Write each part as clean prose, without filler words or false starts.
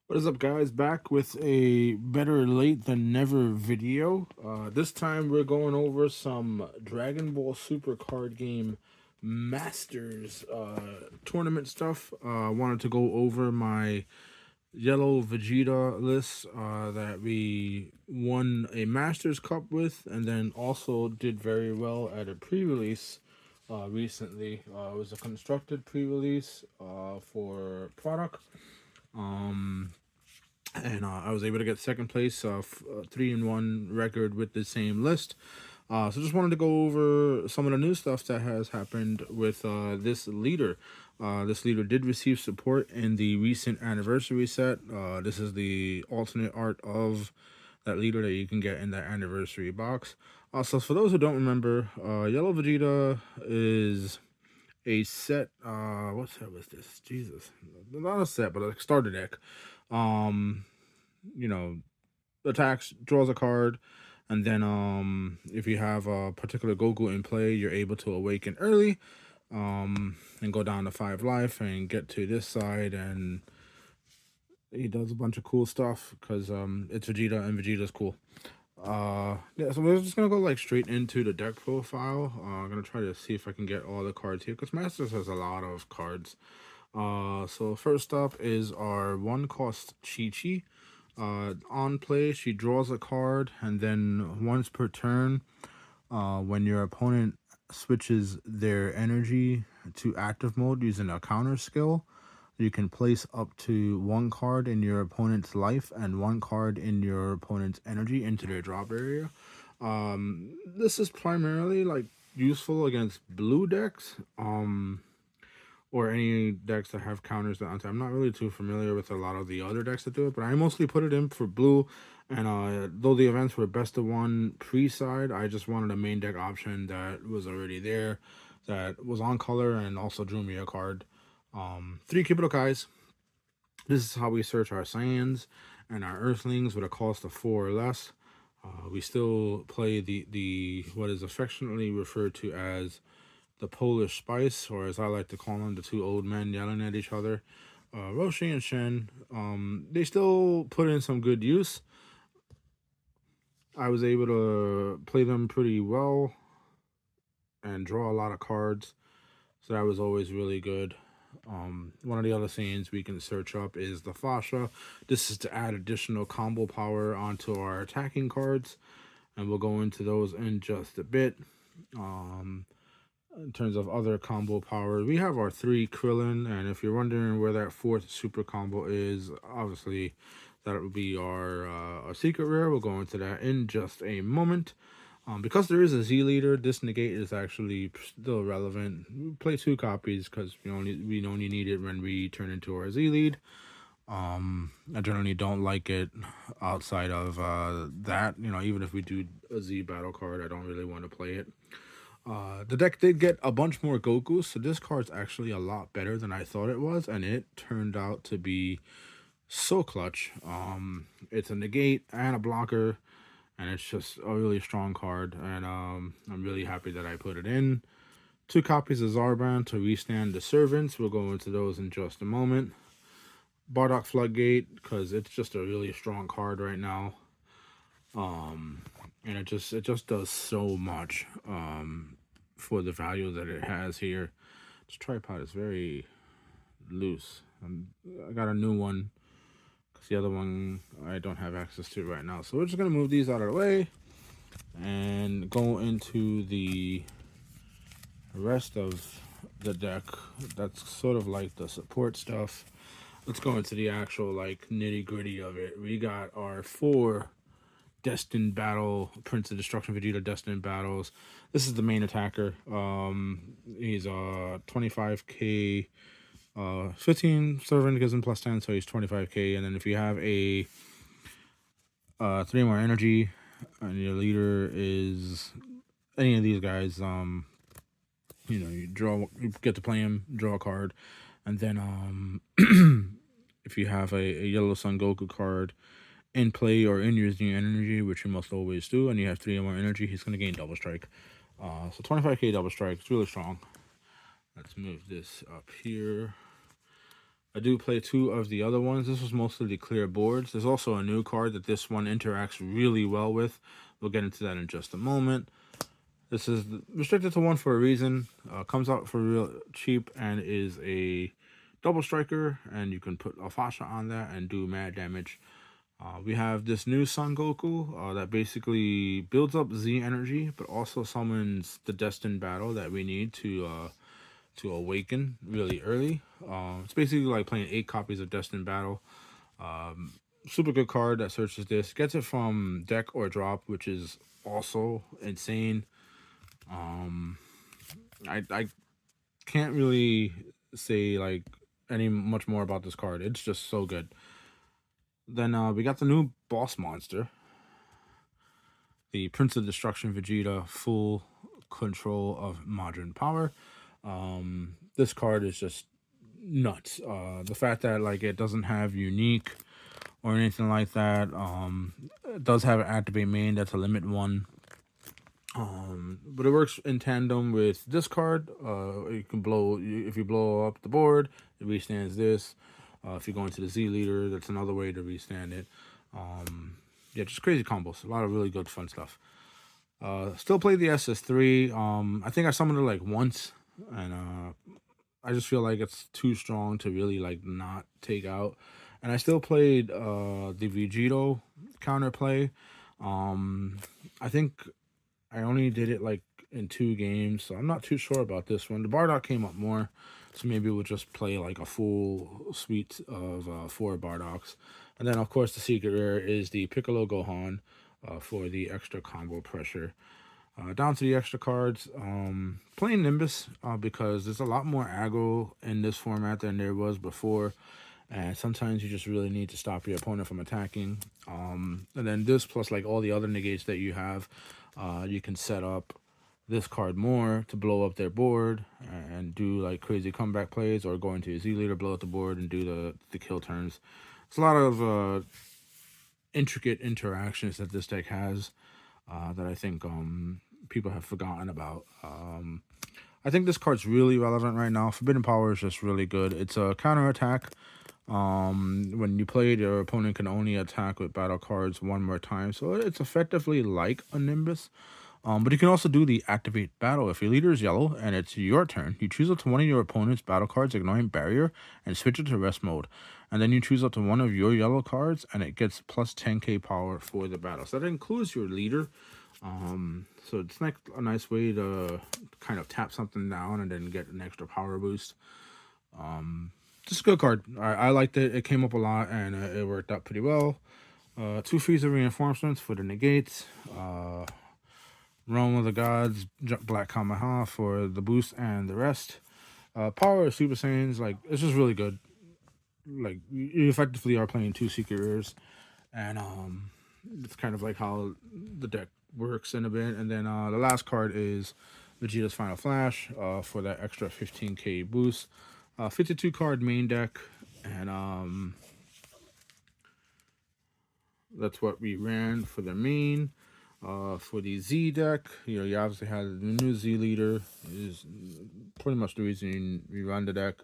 What is up, guys? Back with a better late than never video. This time we're going over some Dragon Ball Super card game Masters tournament stuff. I wanted to go over my yellow Vegeta list that we won a Masters Cup with, and then also did very well at a pre-release recently. It was a constructed pre-release for product. Um, and I was able to get second place, 3-1 record with the same list. So just wanted to go over some of the new stuff that has happened with this leader. This leader did receive support in the recent anniversary set. This is the alternate art of that leader that you can get in that anniversary box. So for those who don't remember, Yellow Vegeta is a set. What set was this? Jesus, not a set, but a starter deck. Um, you know, attacks, draws a card, and then if you have a particular Goku in play, you're able to awaken early, and go down to 5 life and get to this side, and he does a bunch of cool stuff because it's Vegeta and Vegeta's cool. Yeah, so we're just gonna go like straight into the deck profile. I'm gonna try to see if I can get all the cards here because Masters has a lot of cards. So first up is our 1 cost Chi Chi. On play, she draws a card, and then once per turn, when your opponent switches their energy to active mode using a counter skill, you can place up to 1 card in your opponent's life and 1 card in your opponent's energy into their drop area. This is primarily like useful against blue decks. Or any decks that have counters that I'm not really too familiar with a lot of the other decks that do it, but I mostly put it in for blue. And though the events were best of one pre-side, I just wanted a main deck option that was already there, that was on color, and also drew me a card. 3 Kibutokais. This is how we search our Saiyans and our Earthlings with a cost of 4 or less. We still play the what is affectionately referred to as the Polish Spice, or as I like to call them, the 2 old men yelling at each other. Roshi and Shen, they still put in some good use. I was able to play them pretty well and draw a lot of cards, so that was always really good. One of the other scenes we can search up is the Fasha. This is to add additional combo power onto our attacking cards, and we'll go into those in just a bit. In terms of other combo powers, we have our 3 Krillin, and if you're wondering where that 4th super combo is, obviously that would be our secret rare. We'll go into that in just a moment. Because there is a Z leader, this negate is actually still relevant. We play 2 copies because we only need it when we turn into our Z lead. I generally don't like it outside of that. Even if we do a Z battle card, I don't really want to play it. The deck did get a bunch more Gokus, so this card's actually a lot better than I thought it was, and it turned out to be so clutch. It's a negate and a blocker, and it's just a really strong card, and I'm really happy that I put it in. 2 copies of Zarban to restand the Servants. We'll go into those in just a moment. Bardock Floodgate, because it's just a really strong card right now. And it just does so much for the value that it has here. This tripod is very loose. I got a new one because the other one I don't have access to right now. So we're just gonna move these out of the way and go into the rest of the deck. That's sort of like the support stuff. Let's go into the actual like nitty gritty of it. We got our 4 Destined Battle, Prince of Destruction Vegeta Destined Battles. This is the main attacker. He's 25k, 15 servant gives him plus 10, so he's 25k. And then if you have a 3 more energy, and your leader is any of these guys, you get to play him, draw a card, and then if you have a Yellow Sun Goku card in play or in using energy, which you must always do, and you have 3 or more energy, he's going to gain double strike. So 25k double strike, it's really strong. Let's move this up here. I do play two of the other ones. This was mostly the clear boards. There's also a new card that this one interacts really well with. We'll get into that in just a moment. This is restricted to one for a reason. Comes out for real cheap and is a double striker, and you can put a Fasha on that and do mad damage. We have this new Son Goku that basically builds up Z energy, but also summons the Destined Battle that we need to awaken really early. It's basically like playing 8 copies of Destined Battle. Super good card that searches this. Gets it from deck or drop, which is also insane. I can't really say like any much more about this card. It's just so good. Then we got the new boss monster, the Prince of Destruction Vegeta, full control of Majin power. This card is just nuts. The fact that like it doesn't have unique or anything like that. It does have an activate main that's a limit one. But it works in tandem with this card. You can blow if you blow up the board, it restands this. If you go into the Z leader, that's another way to restand it. Yeah, just crazy combos. A lot of really good fun stuff. Still play the SS3. I think I summoned it like once, and I just feel like it's too strong to really like not take out. And I still played the Vegito counterplay. I think I only did it like in 2 games, so I'm not too sure about this one. The Bardock came up more, so maybe we'll just play like a full suite of 4 Bardocks. And then, of course, the secret rare is the Piccolo Gohan for the extra combo pressure. Down to the extra cards, playing Nimbus because there's a lot more aggro in this format than there was before. And sometimes you just really need to stop your opponent from attacking. And then this plus like all the other negates that you have, you can set up this card more to blow up their board and do like crazy comeback plays, or go into a Z leader, blow up the board, and do the kill turns. It's a lot of intricate interactions that this deck has that I think people have forgotten about. I think this card's really relevant right now. Forbidden Power is just really good. It's a counter attack. When you play it, your opponent can only attack with battle cards 1 more time. So it's effectively like a Nimbus. But you can also do the activate battle. If your leader is yellow and it's your turn, you choose up to one of your opponent's battle cards, ignoring barrier, and switch it to rest mode. And then you choose up to one of your yellow cards, and it gets plus 10k power for the battle. So that includes your leader. So it's like a nice way to kind of tap something down and then get an extra power boost. Just a good card. I liked it. It came up a lot, and it worked out pretty well. 2 Frieza reinforcements for the negates. Realm of the Gods, Black Kamehameha for the boost and the rest. Power of Super Saiyans, like, it's just really good. Like, you effectively are playing 2 secret rares, and it's kind of like how the deck works in a bit. And then the last card is Vegeta's Final Flash for that extra 15k boost. 52 card main deck, and that's what we ran for the main. For the Z deck, you obviously have the new Z leader, is pretty much the reason you run the deck.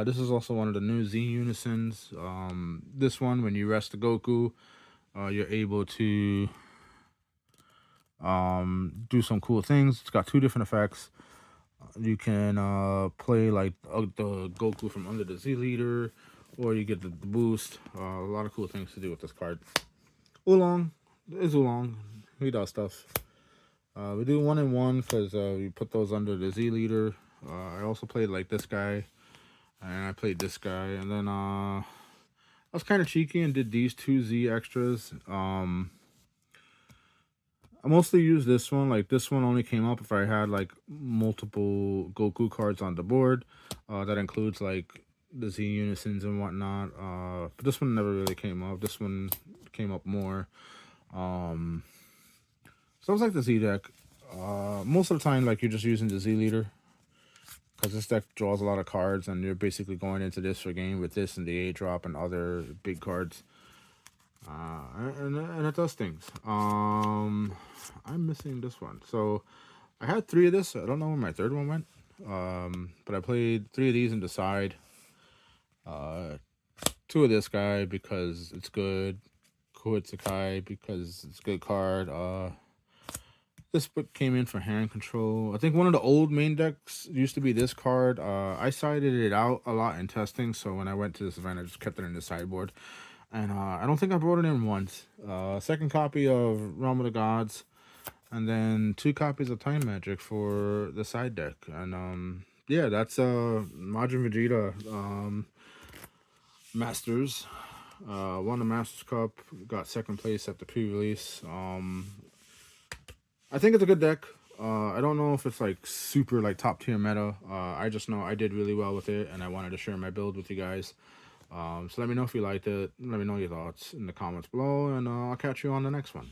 This is also one of the new Z unisons. This one, when you rest the Goku, you're able to do some cool things. It's got 2 different effects. You can play like the Goku from under the Z leader, or you get the boost. A lot of cool things to do with this card. Oolong is Oolong. He does stuff. We do 1 and 1 because we put those under the Z leader. I also played like this guy, and I played this guy, and then I was kind of cheeky and did these 2 Z extras. I mostly use this one. Like, this one only came up if I had like multiple Goku cards on the board. That includes like the Z unisons and whatnot. But this one never really came up. This one came up more. So it's like the Z deck. Most of the time, like, you're just using the Z leader, because this deck draws a lot of cards, and you're basically going into this for game with this and the A drop and other big cards. And it does things. I'm missing this one. So I had 3 of this. I don't know where my 3rd one went. But I played 3 of these and Decide. Two of this guy because it's good. Koitsukai because it's a good card. This book came in for hand control. I think one of the old main decks used to be this card. I sided it out a lot in testing, so when I went to this event, I just kept it in the sideboard. And I don't think I brought it in once. Second copy of Realm of the Gods, and then 2 copies of Time Magic for the side deck. And yeah, that's Majin Vegeta Masters. Won the Masters Cup, got second place at the pre-release. I think it's a good deck. I don't know if it's like super like top tier meta. I just know I did really well with it, and I wanted to share my build with you guys. So let me know if you liked it. Let me know your thoughts in the comments below, and I'll catch you on the next one.